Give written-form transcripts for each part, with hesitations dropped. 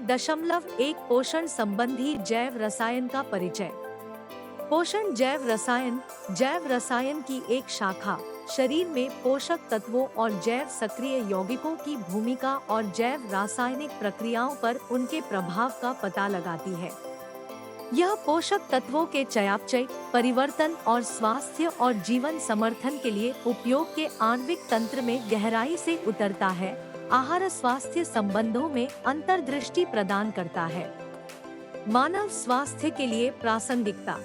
1.1 पोषण संबंधी जैव रसायन का परिचय। पोषण जैव रसायन की एक शाखा शरीर में पोषक तत्वों और जैव सक्रिय यौगिकों की भूमिका और जैव रासायनिक प्रक्रियाओं पर उनके प्रभाव का पता लगाती है। यह पोषक तत्वों के चयापचय, परिवर्तन और स्वास्थ्य और जीवन समर्थन के लिए उपयोग के आणविक तंत्र में गहराई से उतरता है, आहार स्वास्थ्य संबंधों में अंतर्दृष्टि प्रदान करता है। मानव स्वास्थ्य के लिए प्रासंगिकता।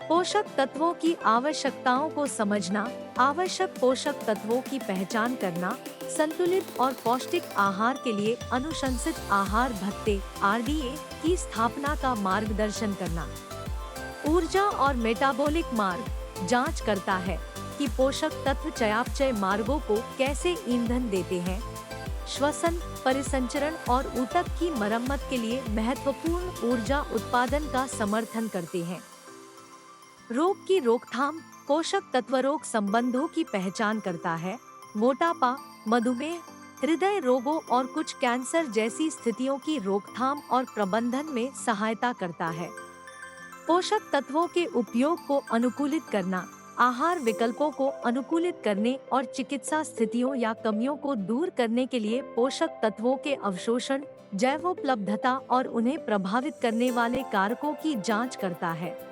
पोषक तत्वों की आवश्यकताओं को समझना, आवश्यक पोषक तत्वों की पहचान करना, संतुलित और पौष्टिक आहार के लिए अनुशंसित आहार भत्ते (RDA) की स्थापना का मार्गदर्शन करना। ऊर्जा और मेटाबॉलिक मार्ग जांच करता है कि पोषक तत्व चयापचय मार्गों को कैसे ईंधन देते हैं, श्वसन, परिसंचरण और ऊतक की मरम्मत के लिए महत्वपूर्ण ऊर्जा उत्पादन का समर्थन करते हैं। रोग की रोकथाम पोषक तत्व रोग संबंधों की पहचान करता है, मोटापा, मधुमेह, हृदय रोगों और कुछ कैंसर जैसी स्थितियों की रोकथाम और प्रबंधन में सहायता करता है। पोषक तत्वों के उपयोग को अनुकूलित करना, आहार विकल्पों को अनुकूलित करने और चिकित्सा स्थितियों या कमियों को दूर करने के लिए पोषक तत्वों के अवशोषण, जैवोपलब्धता और उन्हें प्रभावित करने वाले कारकों की जांच करता है।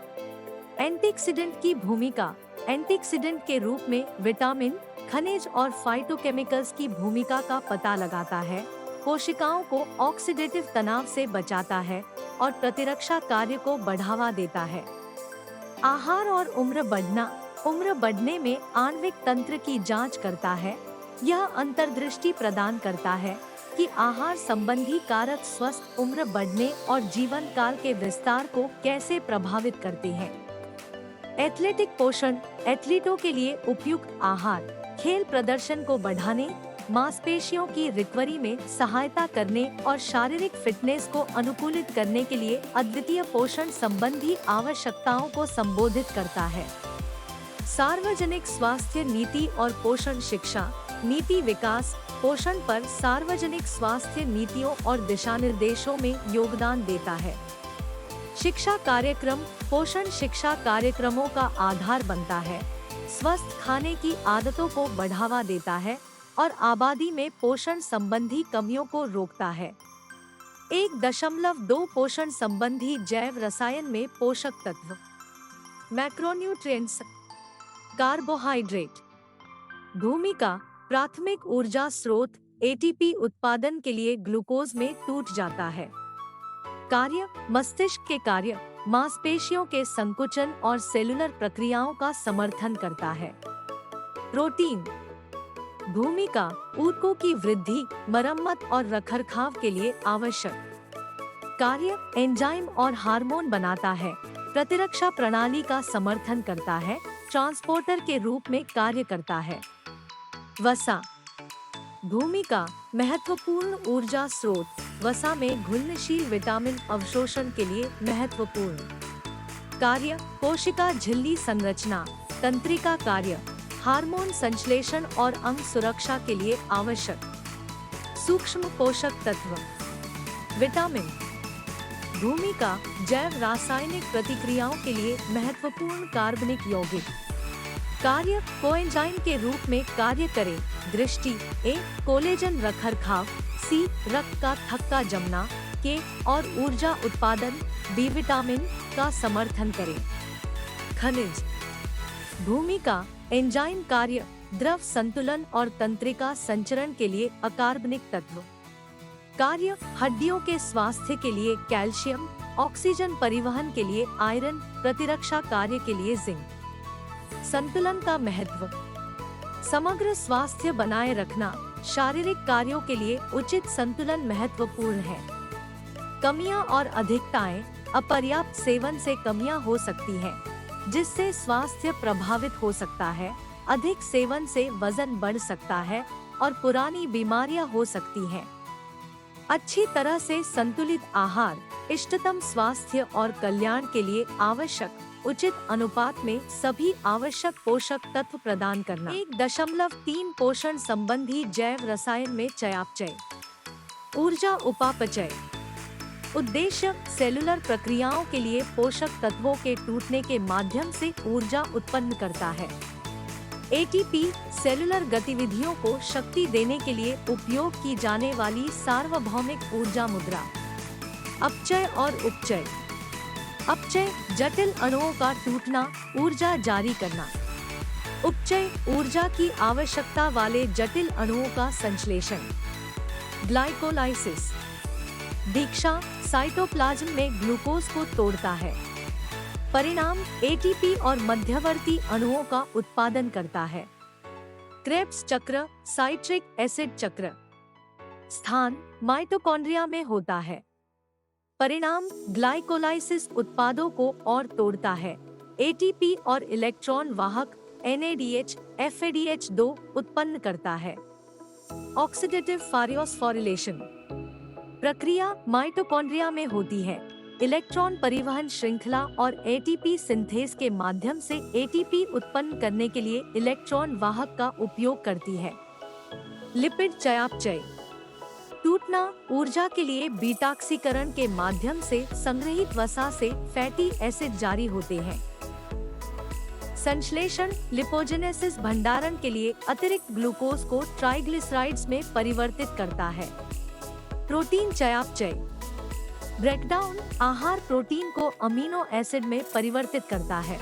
एंटीऑक्सीडेंट की भूमिका। एंटीऑक्सीडेंट के रूप में विटामिन, खनिज और फाइटोकेमिकल्स की भूमिका का पता लगाता है, कोशिकाओं को ऑक्सीडेटिव तनाव से बचाता है और प्रतिरक्षा कार्य को बढ़ावा देता है। आहार और उम्र बढ़ना। उम्र बढ़ने में आणविक तंत्र की जांच करता है। यह अंतर्दृष्टि प्रदान करता है कि आहार संबंधी कारक स्वस्थ उम्र बढ़ने और जीवन काल के विस्तार को कैसे प्रभावित करते हैं। एथलेटिक पोषण। एथलीटों के लिए उपयुक्त आहार खेल प्रदर्शन को बढ़ाने, मांसपेशियों की रिकवरी में सहायता करने और शारीरिक फिटनेस को अनुकूलित करने के लिए अद्वितीय पोषण संबंधी आवश्यकताओं को संबोधित करता है। सार्वजनिक स्वास्थ्य नीति और पोषण शिक्षा। नीति विकास पोषण पर सार्वजनिक स्वास्थ्य नीतियों और दिशानिर्देशों में योगदान देता है। शिक्षा कार्यक्रम पोषण शिक्षा कार्यक्रमों का आधार बनता है, स्वस्थ खाने की आदतों को बढ़ावा देता है और आबादी में पोषण संबंधी कमियों को रोकता है। 1.2 पोषण संबंधी जैव रसायन में पोषक तत्व। मैक्रोन्यूट्रिएंट्स। कार्बोहाइड्रेट। भूमिका प्राथमिक ऊर्जा स्रोत ATP उत्पादन के लिए ग्लूकोज में टूट जाता है। कार्य मस्तिष्क के कार्य, मांसपेशियों के संकुचन और सेलुलर प्रक्रियाओं का समर्थन करता है। प्रोटीन। भूमिका ऊतकों की वृद्धि, मरम्मत और रखरखाव के लिए आवश्यक। कार्य एंजाइम और हार्मोन बनाता है, प्रतिरक्षा प्रणाली का समर्थन करता है, ट्रांसपोर्टर के रूप में कार्य करता है। वसा। भूमिका महत्वपूर्ण ऊर्जा स्रोत, वसा में घुलनशील विटामिन अवशोषण के लिए महत्वपूर्ण। कार्य कोशिका झिल्ली संरचना, तंत्रिका कार्य, हार्मोन संश्लेषण और अंग सुरक्षा के लिए आवश्यक। सूक्ष्म पोषक तत्व। विटामिन। भूमिका जैव रासायनिक प्रतिक्रियाओं के लिए महत्वपूर्ण कार्बनिक यौगिक। कार्य कोएंजाइम के रूप में कार्य करे, दृष्टि A कोलेजन रखरखाव, C रक्त का थक्का जमना, K और ऊर्जा उत्पादन B विटामिन का समर्थन करे। खनिज। भूमिका एंजाइम कार्य, द्रव संतुलन और तंत्रिका संचरण के लिए अकार्बनिक तत्व। कार्य हड्डियों के स्वास्थ्य के लिए कैल्शियम, ऑक्सीजन परिवहन के लिए आयरन, प्रतिरक्षा कार्य के लिए जिंक। संतुलन का महत्व। समग्र स्वास्थ्य बनाए रखना, शारीरिक कार्यों के लिए उचित संतुलन महत्वपूर्ण है। कमियां और अधिकताएं। अपर्याप्त सेवन से कमियां हो सकती हैं, जिससे स्वास्थ्य प्रभावित हो सकता है। अधिक सेवन से वजन बढ़ सकता है और पुरानी बीमारियां हो सकती हैं। अच्छी तरह से संतुलित आहार इष्टतम स्वास्थ्य और कल्याण के लिए आवश्यक उचित अनुपात में सभी आवश्यक पोषक तत्व प्रदान करना। 1.3 पोषण संबंधी जैव रसायन में चयापचय, ऊर्जा उपापचय। उद्देश्य सेलुलर प्रक्रियाओं के लिए पोषक तत्वों के टूटने के माध्यम से ऊर्जा उत्पन्न करता है। एटीपी सेलुलर गतिविधियों को शक्ति देने के लिए उपयोग की जाने वाली सार्वभौमिक ऊर्जा मुद्रा। अपचय और उपचय। अपचय जटिल अणुओं का टूटना, ऊर्जा जारी करना। उपचय ऊर्जा की आवश्यकता वाले जटिल अणुओं का संश्लेषण। ग्लाइकोलाइसिस दीक्षा साइटोप्लाज्म में ग्लूकोज को तोड़ता है। परिणाम एटीपी और मध्यवर्ती अणुओं का उत्पादन करता है। क्रेब्स चक्र साइट्रिक एसिड चक्र। स्थान माइटोकॉन्ड्रिया में होता है। परिणाम ग्लाइकोलाइसिस उत्पादों को और तोड़ता है। एटीपी और इलेक्ट्रॉन वाहक NADH, FADH2 उत्पन्न करता है। ऑक्सीडेटिव फास्फोरिलेशन प्रक्रिया माइटोकॉन्ड्रिया में होती है। इलेक्ट्रॉन परिवहन श्रृंखला और एटीपी सिंथेज के माध्यम से एटीपी उत्पन्न करने के लिए इलेक्ट्रॉन वाहक का उपयोग करती है। लिपिड चयापचय टूटना ऊर्जा के लिए बीटाक्सीकरण के माध्यम से संग्रहित वसा से फैटी एसिड जारी होते हैं। संश्लेषण लिपोजेनेसिस भंडारण के लिए अतिरिक्त ग्लूकोज को ट्राइग्लिसराइड्स में परिवर्तित करता है। प्रोटीन चयापचय ब्रेकडाउन आहार प्रोटीन को अमीनो एसिड में परिवर्तित करता है।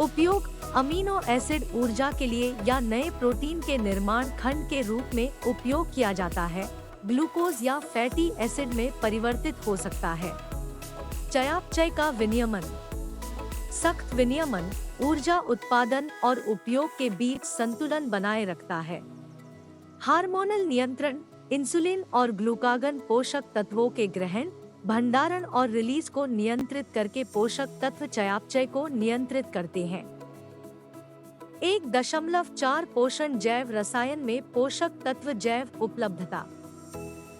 उपयोग अमीनो एसिड ऊर्जा के लिए या नए प्रोटीन के निर्माण खंड के रूप में उपयोग किया जाता है। ग्लूकोज या फैटी एसिड में परिवर्तित हो सकता है। चयापचय का विनियमन सख्त विनियमन ऊर्जा उत्पादन और उपयोग के बीच संतुलन बनाए रखता है। हार्मोनल नियंत्रण इंसुलिन और ग्लूकागन पोषक तत्वों के ग्रहण, भंडारण और रिलीज को नियंत्रित करके पोषक तत्व चयापचय को नियंत्रित करते हैं। 1.4 पोषण जैव रसायन में पोषक तत्व जैव उपलब्धता।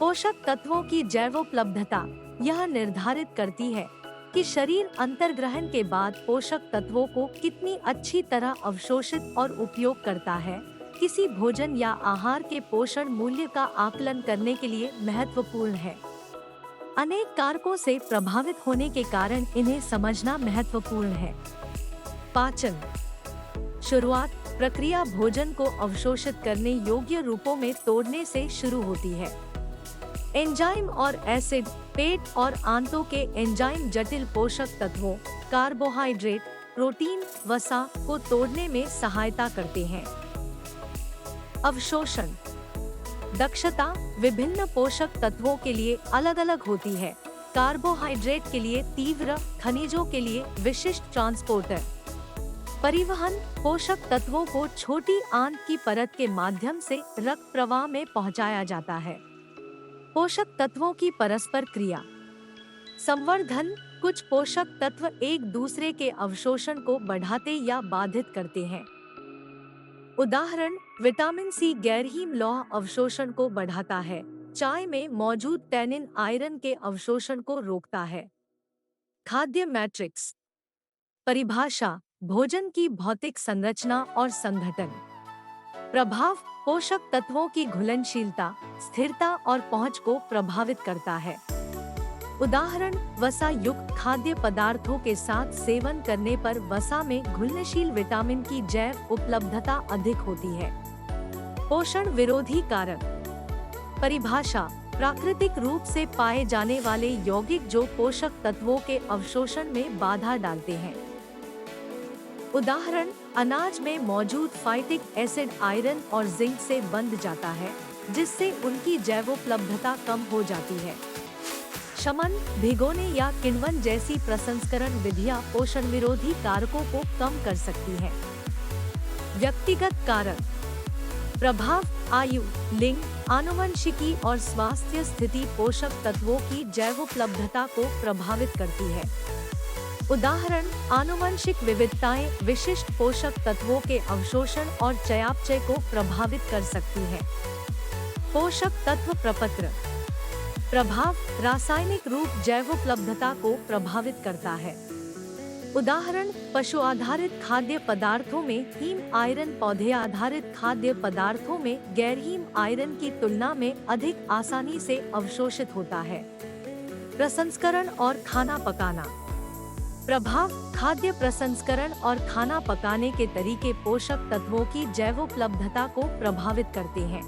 पोषक तत्वों की जैवोपलब्धता यह निर्धारित करती है कि शरीर अंतर्ग्रहण के बाद पोषक तत्वों को कितनी अच्छी तरह अवशोषित और उपयोग करता है। किसी भोजन या आहार के पोषण मूल्य का आकलन करने के लिए महत्वपूर्ण है। अनेक कारकों से प्रभावित होने के कारण इन्हें समझना महत्वपूर्ण है। पाचन शुरुआत प्रक्रिया भोजन को अवशोषित करने योग्य रूपों में तोड़ने से शुरू होती है। एंजाइम और एसिड पेट और आंतों के एंजाइम जटिल पोषक तत्वों, कार्बोहाइड्रेट, प्रोटीन, वसा को तोड़ने में सहायता करते हैं। अवशोषण दक्षता विभिन्न पोषक तत्वों के लिए अलग अलग होती है। कार्बोहाइड्रेट के लिए तीव्र, खनिजों के लिए विशिष्ट ट्रांसपोर्टर। परिवहन पोषक तत्वों को छोटी आंत की परत के माध्यम से रक्त प्रवाह में पहुंचाया जाता है। पोषक तत्वों की परस्पर क्रिया संवर्धन कुछ पोषक तत्व एक दूसरे के अवशोषण को बढ़ाते या बाधित करते हैं। उदाहरण विटामिन सी गैरहीम लौह अवशोषण को बढ़ाता है। चाय में मौजूद टैनिन आयरन के अवशोषण को रोकता है। खाद्य मैट्रिक्स परिभाषा भोजन की भौतिक संरचना और संघटन। प्रभाव पोषक तत्वों की घुलनशीलता, स्थिरता और पहुंच को प्रभावित करता है। उदाहरण वसा युक्त खाद्य पदार्थों के साथ सेवन करने पर वसा में घुलनशील विटामिन की जैव उपलब्धता अधिक होती है। पोषण विरोधी कारक परिभाषा प्राकृतिक रूप से पाए जाने वाले यौगिक जो पोषक तत्वों के अवशोषण में बाधा डालते हैं। उदाहरण अनाज में मौजूद फाइटिक एसिड आयरन और जिंक से बंध जाता है, जिससे उनकी जैवोपलब्धता कम हो जाती है। शमन भिगोने या किण्वन जैसी प्रसंस्करण विधियां पोषण विरोधी कारकों को कम कर सकती हैं। व्यक्तिगत कारक प्रभाव आयु, लिंग, आनुवंशिकी और स्वास्थ्य स्थिति पोषक तत्वों की जैवोपलब्धता को प्रभावित करती है। उदाहरण आनुवंशिक विविधताएं विशिष्ट पोषक तत्वों के अवशोषण और चयापचय को प्रभावित कर सकती है। पोषक तत्व प्रपत्र प्रभाव रासायनिक रूप जैवोपलब्धता को प्रभावित करता है। उदाहरण पशु आधारित खाद्य पदार्थों में हीम आयरन, पौधे आधारित खाद्य पदार्थों में गैरहीम आयरन की तुलना में अधिक आसानी से अवशोषित होता है। प्रसंस्करण और खाना पकाना। प्रभाव: खाद्य प्रसंस्करण और खाना पकाने के तरीके पोषक तत्वों की जैवोपलब्धता को प्रभावित करते हैं।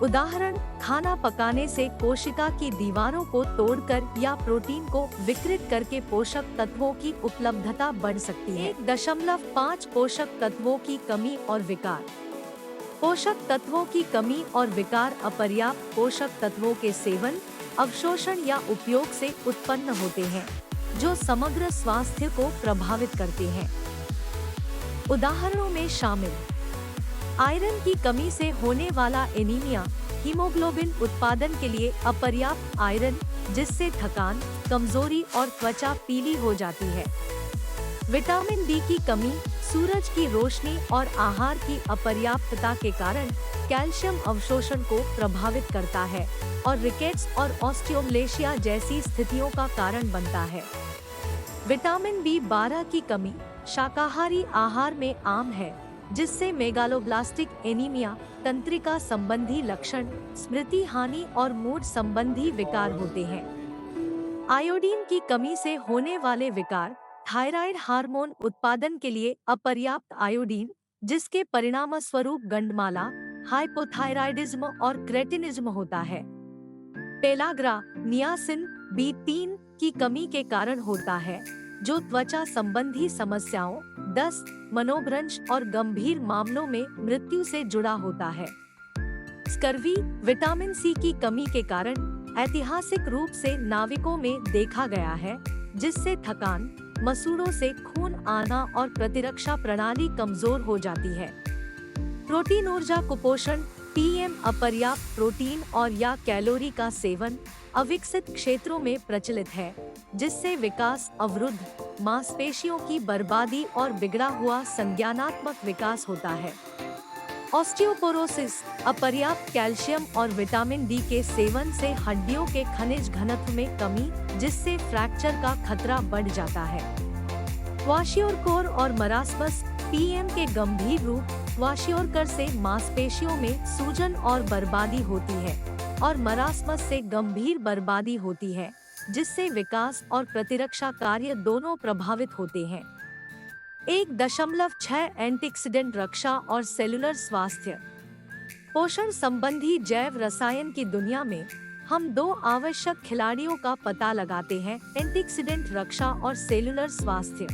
उदाहरण: खाना पकाने से कोशिका की दीवारों को तोड़कर या प्रोटीन को विकृत करके पोषक तत्वों की उपलब्धता बढ़ सकती है। 1.5 पोषक तत्वों की कमी और विकार। पोषक तत्वों की कमी और विकार अपर्याप्त पोषक तत्वों के सेवन, अवशोषण या उपयोग से उत्पन्न होते हैं, जो समग्र स्वास्थ्य को प्रभावित करते हैं। उदाहरणों में शामिल: आयरन की कमी से होने वाला एनीमिया, हीमोग्लोबिन उत्पादन के लिए अपर्याप्त आयरन, जिससे थकान, कमजोरी और त्वचा पीली हो जाती है। विटामिन डी की कमी, सूरज की रोशनी और आहार की अपर्याप्तता के कारण कैल्शियम अवशोषण को प्रभावित करता है और रिकेट्स और ऑस्टियोमलेशिया जैसी स्थितियों का कारण बनता है। विटामिन बी12 की कमी शाकाहारी आहार में आम है, जिससे मेगालोब्लास्टिक एनीमिया, तंत्रिका संबंधी लक्षण, स्मृति हानि और मूड संबंधी विकार होते हैं। आयोडीन की कमी से होने वाले विकार: थायराइड हार्मोन उत्पादन के लिए अपर्याप्त आयोडीन, जिसके परिणामस्वरूप गंडमाला, हाइपोथायराइडिज्म और क्रेटिनिज्म होता है। पेलाग्रा: नियासिन B3 की कमी के कारण होता है, जो त्वचा संबंधी समस्याओं, दस्त, मनोभ्रंश और गंभीर मामलों में मृत्यु से जुड़ा होता है। स्कर्वी: विटामिन सी की कमी के कारण ऐतिहासिक रूप से नाविकों में देखा गया है, जिससे थकान, मसूड़ों से खून आना और प्रतिरक्षा प्रणाली कमजोर हो जाती है। प्रोटीन ऊर्जा कुपोषण: PM अपर्याप्त प्रोटीन और या कैलोरी का सेवन अविकसित क्षेत्रों में प्रचलित है, जिससे विकास अवरुद्ध, मांसपेशियों की बर्बादी और बिगड़ा हुआ संज्ञानात्मक विकास होता है। ऑस्टियोपोरोसिस: अपर्याप्त कैल्शियम और विटामिन डी के सेवन से हड्डियों के खनिज घनत्व में कमी, जिससे फ्रैक्चर का खतरा बढ़ जाता है। क्वाशियोरकोर और मरासमस: PM के गंभीर रूप क्वाशियोरकर से मांसपेशियों में सूजन और बर्बादी होती है और मरासमस से गंभीर बर्बादी होती है, जिससे विकास और प्रतिरक्षा कार्य दोनों प्रभावित होते हैं। 1.6 एंटीऑक्सीडेंट रक्षा और सेलुलर स्वास्थ्य। पोषण संबंधी जैव रसायन की दुनिया में हम 2 आवश्यक खिलाड़ियों का पता लगाते हैं: एंटीऑक्सीडेंट रक्षा और सेलुलर स्वास्थ्य।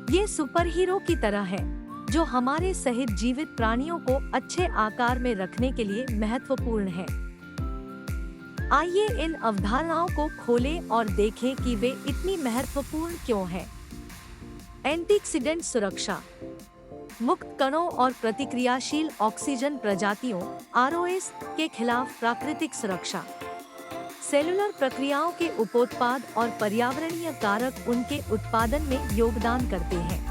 ये सुपर हीरो की तरह है, जो हमारे सहित जीवित प्राणियों को अच्छे आकार में रखने के लिए महत्वपूर्ण है। आइए इन अवधारणाओं को खोलें और देखें कि वे इतनी महत्वपूर्ण क्यों हैं। एंटीऑक्सीडेंट सुरक्षा: मुक्त कणों और प्रतिक्रियाशील ऑक्सीजन प्रजातियों ROS के खिलाफ प्राकृतिक सुरक्षा। सेलुलर प्रक्रियाओं के उपोत्पाद और पर्यावरणीय कारक उनके उत्पादन में योगदान करते हैं।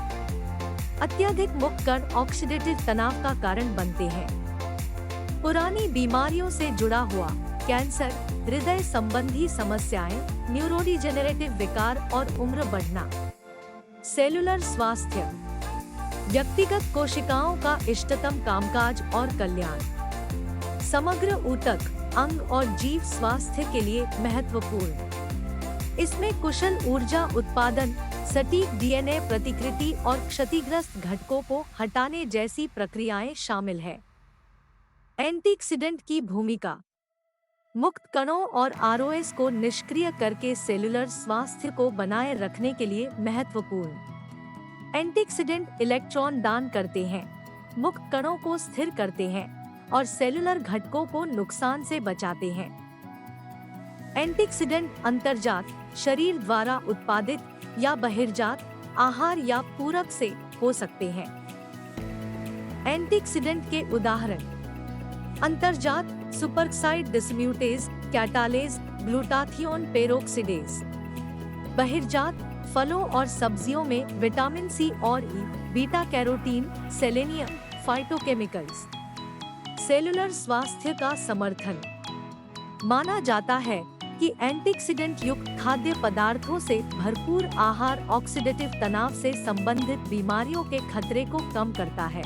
अत्यधिक मुक्त कण ऑक्सीडेटिव तनाव का कारण बनते हैं। पुरानी बीमारियों से जुड़ा हुआ कैंसर, हृदय संबंधी समस्याएं, न्यूरोडिजेनरेटिव विकार और उम्र बढ़ना। सेलुलर स्वास्थ्य: व्यक्तिगत कोशिकाओं का इष्टतम कामकाज और कल्याण। समग्र ऊतक, अंग और जीव स्वास्थ्य के लिए महत्वपूर्ण। इसमें कुशल ऊर्जा उत्पादन, सटीक DNA प्रतिकृति और क्षतिग्रस्त घटकों को हटाने जैसी प्रक्रियाएं शामिल है। एंटीऑक्सीडेंट की भूमिका: मुक्त कणों और ROS को निष्क्रिय करके सेलुलर स्वास्थ्य को बनाए रखने के लिए महत्वपूर्ण। एंटीऑक्सीडेंट इलेक्ट्रॉन दान करते हैं, मुक्त कणों को स्थिर करते हैं और सेलुलर घटकों को नुकसान से बचाते हैं। एंटीऑक्सीडेंट अंतर्जात, शरीर द्वारा उत्पादित या बहिर्जात, आहार या पूरक से हो सकते हैं। एंटीऑक्सीडेंट के उदाहरण: अंतर्जात superoxide dismutase, catalase, glutathione peroxidase. बहिर्जात फलों और सब्जियों में विटामिन सी और E, beta carotene, selenium, phytochemicals. Cellular स्वास्थ्य का समर्थन: माना जाता है कि एंटीऑक्सीडेंट युक्त खाद्य पदार्थों से भरपूर आहार ऑक्सीडेटिव तनाव से संबंधित बीमारियों के खतरे को कम करता है।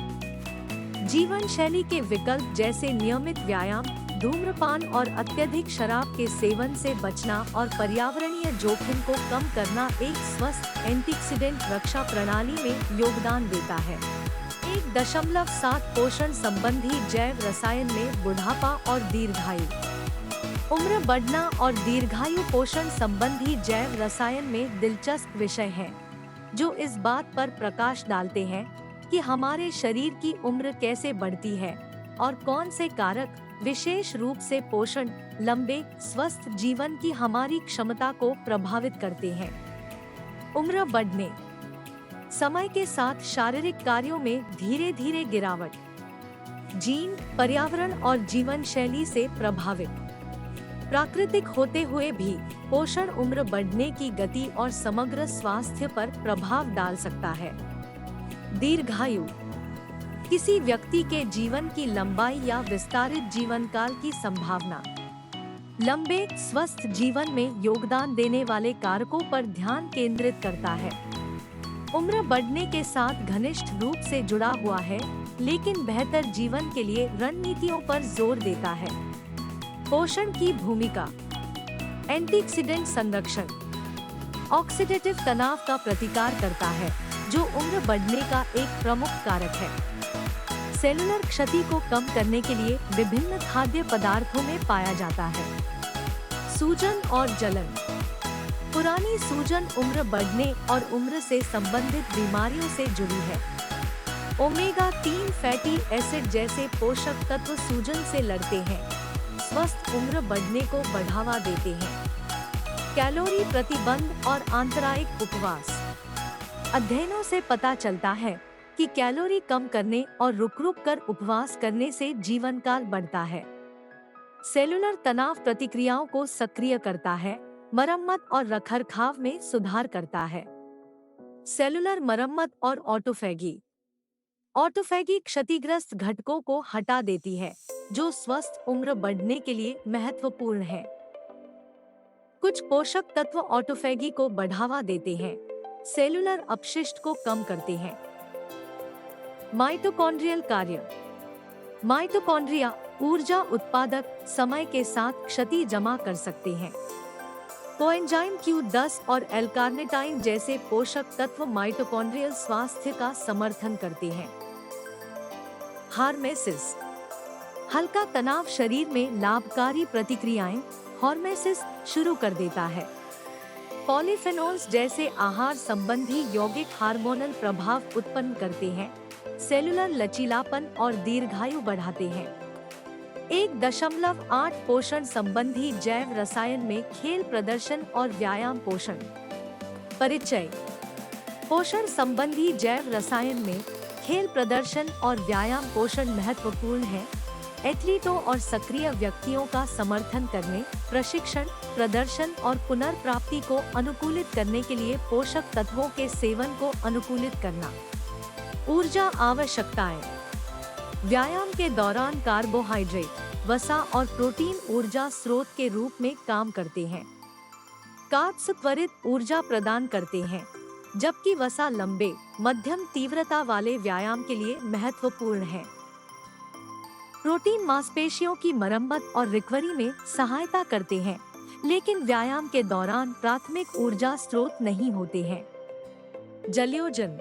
जीवन शैली के विकल्प जैसे नियमित व्यायाम, धूम्रपान और अत्यधिक शराब के सेवन से बचना और पर्यावरणीय जोखिम को कम करना एक स्वस्थ एंटीऑक्सीडेंट रक्षा प्रणाली में योगदान देता है। 1.7 पोषण संबंधी जैव रसायन में बुढ़ापा और दीर्घायु। उम्र बढ़ना और दीर्घायु पोषण संबंधी जैव रसायन में दिलचस्प विषय है, जो इस बात पर प्रकाश डालते हैं कि हमारे शरीर की उम्र कैसे बढ़ती है और कौन से कारक, विशेष रूप से पोषण, लंबे स्वस्थ जीवन की हमारी क्षमता को प्रभावित करते हैं। उम्र बढ़ने, समय के साथ शारीरिक कार्यों में धीरे धीरे गिरावट, जीन, पर्यावरण और जीवन शैली से प्रभावित, प्राकृतिक होते हुए भी पोषण उम्र बढ़ने की गति और समग्र स्वास्थ्य पर प्रभाव डाल सकता है। दीर्घायु, किसी व्यक्ति के जीवन की लंबाई या विस्तारित जीवन काल की संभावना। लंबे स्वस्थ जीवन में योगदान देने वाले कारकों पर ध्यान केंद्रित करता है। उम्र बढ़ने के साथ घनिष्ठ रूप से जुड़ा हुआ है, लेकिन बेहतर जीवन के लिए रणनीतियों पर जोर देता है। पोषण की भूमिका। एंटीऑक्सीडेंट संरक्षण ऑक्सीडेटिव तनाव का प्रतिकार करता है, जो उम्र बढ़ने का एक प्रमुख कारक है। सेलुलर क्षति को कम करने के लिए विभिन्न खाद्य पदार्थों में पाया जाता है। सूजन और जलन, पुरानी सूजन उम्र बढ़ने और उम्र से संबंधित बीमारियों से जुड़ी है। ओमेगा 3 फैटी एसिड जैसे पोषक तत्व सूजन से लड़ते हैं, स्वस्थ उम्र बढ़ने को बढ़ावा देते हैं। कैलोरी प्रतिबंध और आंतरायिक उपवास, अध्ययनों से पता चलता है कि कैलोरी कम करने और रुक कर उपवास करने से जीवन काल बढ़ता है। सेलुलर तनाव प्रतिक्रियाओं को सक्रिय करता है, मरम्मत और रखरखाव में सुधार करता है। सेलुलर मरम्मत और ऑटोफैगी। ऑटोफैगी क्षतिग्रस्त घटकों को हटा देती है, जो स्वस्थ उम्र बढ़ने के लिए महत्वपूर्ण है। कुछ पोषक तत्व ऑटोफैगी को बढ़ावा देते हैं, सेलुलर अपशिष्ट को कम करते हैं। माइटोकॉन्ड्रियल कार्य। माइटोकॉन्ड्रिया ऊर्जा उत्पादक समय के साथ क्षति जमा कर सकते हैं। कोएंजाइम Q10 और L-कार्निटाइन जैसे पोषक तत्व माइटोकॉन्ड्रियल स्वास्थ्य का समर्थन करते हैं। हार्मेसिस, हल्का तनाव शरीर में लाभकारी प्रतिक्रियाएं हॉर्मेसिस शुरू कर देता है। पॉलीफेनोल्स जैसे आहार संबंधी यौगिक हार्मोनल प्रभाव उत्पन्न करते हैं, सेलुलर लचीलापन और दीर्घायु बढ़ाते हैं। 1.8 पोषण संबंधी जैव रसायन में खेल प्रदर्शन और व्यायाम पोषण। परिचय। पोषण संबंधी जैव रसायन में खेल प्रदर्शन और व्यायाम पोषण महत्वपूर्ण है। एथलीटों और सक्रिय व्यक्तियों का समर्थन करने, प्रशिक्षण, प्रदर्शन और पुनर्प्राप्ति को अनुकूलित करने के लिए पोषक तत्वों के सेवन को अनुकूलित करना। ऊर्जा आवश्यकताएं। व्यायाम के दौरान कार्बोहाइड्रेट, वसा और प्रोटीन ऊर्जा स्रोत के रूप में काम करते हैं। कार्ब्स त्वरित ऊर्जा प्रदान करते हैं, जबकि वसा लंबे, मध्यम तीव्रता वाले व्यायाम के लिए महत्वपूर्ण है। प्रोटीन मांसपेशियों की मरम्मत और रिकवरी में सहायता करते हैं, लेकिन व्यायाम के दौरान प्राथमिक ऊर्जा स्रोत नहीं होते हैं। जलयोजन,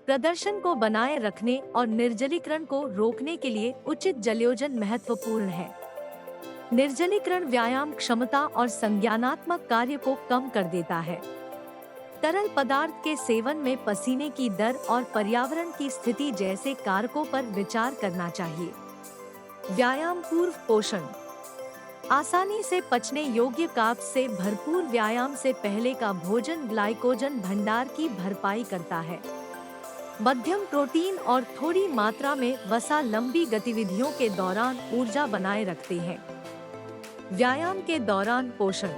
प्रदर्शन को बनाए रखने और निर्जलीकरण को रोकने के लिए उचित जलयोजन महत्वपूर्ण है। निर्जलीकरण व्यायाम क्षमता और संज्ञानात्मक कार्य को कम कर देता है। तरल पदार्थ के सेवन में पसीने की दर और पर्यावरण की स्थिति जैसे कारकों पर विचार करना चाहिए। व्यायाम पूर्व पोषण, आसानी से पचने योग्य कार्ब्स से भरपूर व्यायाम से पहले का भोजन ग्लाइकोजन भंडार की भरपाई करता है। मध्यम प्रोटीन और थोड़ी मात्रा में वसा लंबी गतिविधियों के दौरान ऊर्जा बनाए रखते हैं। व्यायाम के दौरान पोषण,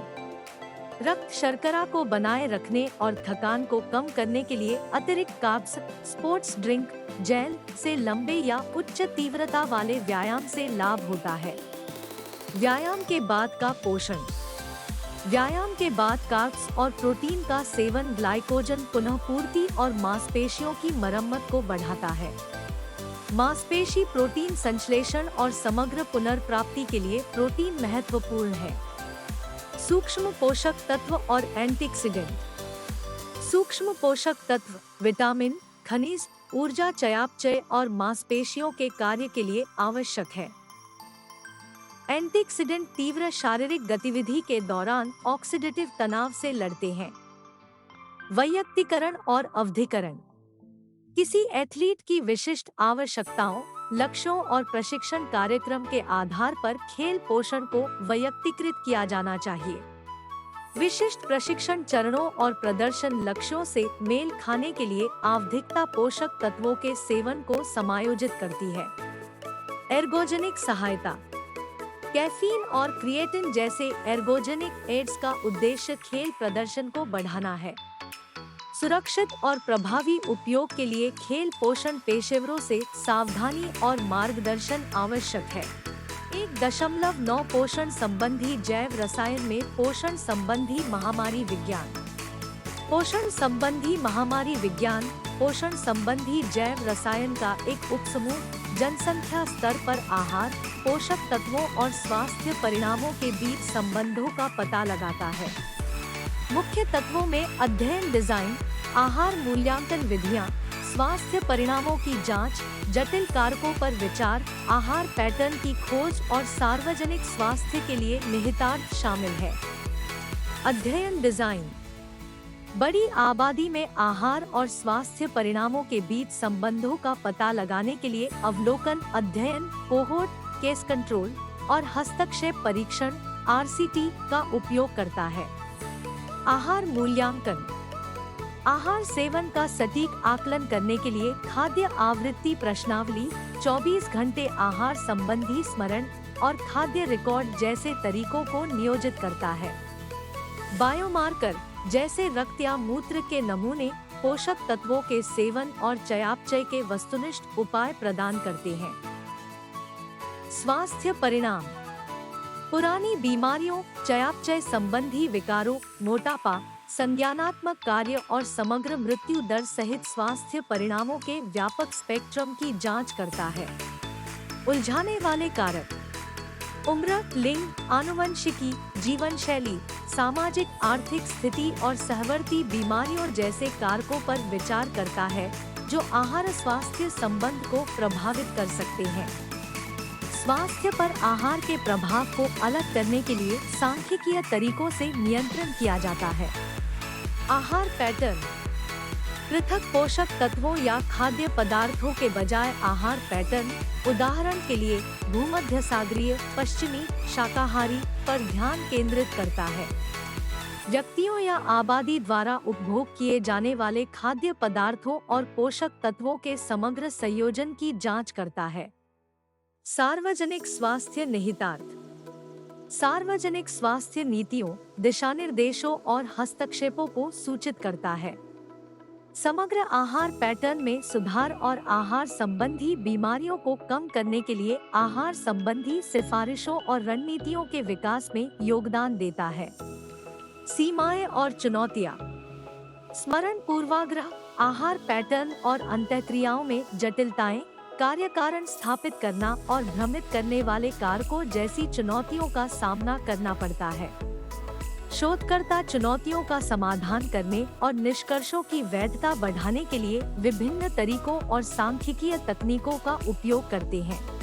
रक्त शर्करा को बनाए रखने और थकान को कम करने के लिए अतिरिक्त कार्ब्स, स्पोर्ट्स ड्रिंक, जेल से लंबे या उच्च तीव्रता वाले व्यायाम से लाभ होता है। व्यायाम के बाद का पोषण, व्यायाम के बाद कार्ब्स और प्रोटीन का सेवन ग्लाइकोजन पुनः पूर्ति और मांसपेशियों की मरम्मत को बढ़ाता है। मांसपेशी प्रोटीन संश्लेषण और समग्र पुनर्प्राप्ति के लिए प्रोटीन महत्वपूर्ण है। सूक्ष्म पोषक तत्व और एंटीऑक्सीडेंट। सूक्ष्म पोषक तत्व विटामिन, खनिज, ऊर्जा चयापचय और मांसपेशियों के कार्य के लिए आवश्यक है। एंटीऑक्सीडेंट तीव्र शारीरिक गतिविधि के दौरान ऑक्सीडेटिव तनाव से लड़ते हैं। वैयक्तिकरण और अवधिकरण। किसी एथलीट की विशिष्ट आवश्यकताओं, लक्ष्यों और प्रशिक्षण कार्यक्रम के आधार पर खेल पोषण को वैयक्तिकृत किया जाना चाहिए। विशिष्ट प्रशिक्षण चरणों और प्रदर्शन लक्ष्यों से मेल खाने के लिए आवधिकता पोषक तत्वों के सेवन को समायोजित करती है। एर्गोजेनिक सहायता। कैफीन और क्रिएटिन जैसे एर्गोजेनिक एड्स का उद्देश्य खेल प्रदर्शन को बढ़ाना है। सुरक्षित और प्रभावी उपयोग के लिए खेल पोषण पेशेवरों से सावधानी और मार्गदर्शन आवश्यक है। 1.9 पोषण संबंधी जैव रसायन में पोषण संबंधी महामारी विज्ञान। पोषण संबंधी महामारी विज्ञान पोषण संबंधी जैव रसायन का एक उपसमूह जनसंख्या स्तर पर आहार, पोषक तत्वों और स्वास्थ्य परिणामों के बीच संबंधों का पता लगाता है। मुख्य तत्वों में अध्ययन, डिजाइन, आहार मूल्यांकन विधियां, स्वास्थ्य परिणामों की जांच, जटिल कारकों पर विचार, आहार पैटर्न की खोज और सार्वजनिक स्वास्थ्य के लिए निहितार्थ शामिल है। अध्ययन, डिजाइन। बड़ी आबादी में आहार और स्वास्थ्य परिणामों के बीच संबंधों का पता लगाने के लिए अवलोकन, अध्ययन, कोहोर्ट, केस कंट्रोल और हस्तक्षेप परीक्षण (RCT) का उपयोग करता है। आहार मूल्यांकन। आहार सेवन का सटीक आकलन करने के लिए खाद्य आवृत्ति प्रश्नावली, 24 घंटे आहार संबंधी स्मरण और खाद्य रिकॉर्ड जैसे तरीकों को नियोजित करता है। बायोमार्कर जैसे रक्त या मूत्र के नमूने पोषक तत्वों के सेवन और चयापचय के वस्तुनिष्ठ उपाय प्रदान करते हैं। स्वास्थ्य परिणाम। पुरानी बीमारियों, चयापचय संबंधी विकारों, मोटापा, संज्ञानात्मक कार्य और समग्र मृत्यु दर सहित स्वास्थ्य परिणामों के व्यापक स्पेक्ट्रम की जांच करता है। उलझाने वाले कारक। उम्र, लिंग, आनुवंशिकी, जीवन शैली, सामाजिक आर्थिक स्थिति और सहवर्ती बीमारियों जैसे कारकों पर विचार करता है जो आहार स्वास्थ्य संबंध को प्रभावित कर सकते हैं। स्वास्थ्य पर आहार के प्रभाव को अलग करने के लिए सांख्यिकीय तरीकों से नियंत्रण किया जाता है। आहार पैटर्न। पृथक पोषक तत्वों या खाद्य पदार्थों के बजाय आहार पैटर्न, उदाहरण के लिए भूमध्य सागरीय, पश्चिमी, शाकाहारी पर ध्यान केंद्रित करता है। व्यक्तियों या आबादी द्वारा उपभोग किए जाने वाले खाद्य पदार्थों और पोषक तत्वों के समग्र संयोजन की जांच करता है। सार्वजनिक स्वास्थ्य निहितार्थ। सार्वजनिक स्वास्थ्य नीतियों, दिशानिर्देशों और हस्तक्षेपों को सूचित करता है। समग्र आहार पैटर्न में सुधार और आहार संबंधी बीमारियों को कम करने के लिए आहार संबंधी सिफारिशों और रणनीतियों के विकास में योगदान देता है। सीमाएं और चुनौतियां। स्मरण पूर्वाग्रह, आहार पैटर्न और अंतःक्रियाओं में जटिलताएं, कार्य कारण स्थापित करना और भ्रमित करने वाले कारकों जैसी चुनौतियों का सामना करना पड़ता है। शोधकर्ता चुनौतियों का समाधान करने और निष्कर्षों की वैधता बढ़ाने के लिए विभिन्न तरीकों और सांख्यिकीय तकनीकों का उपयोग करते हैं।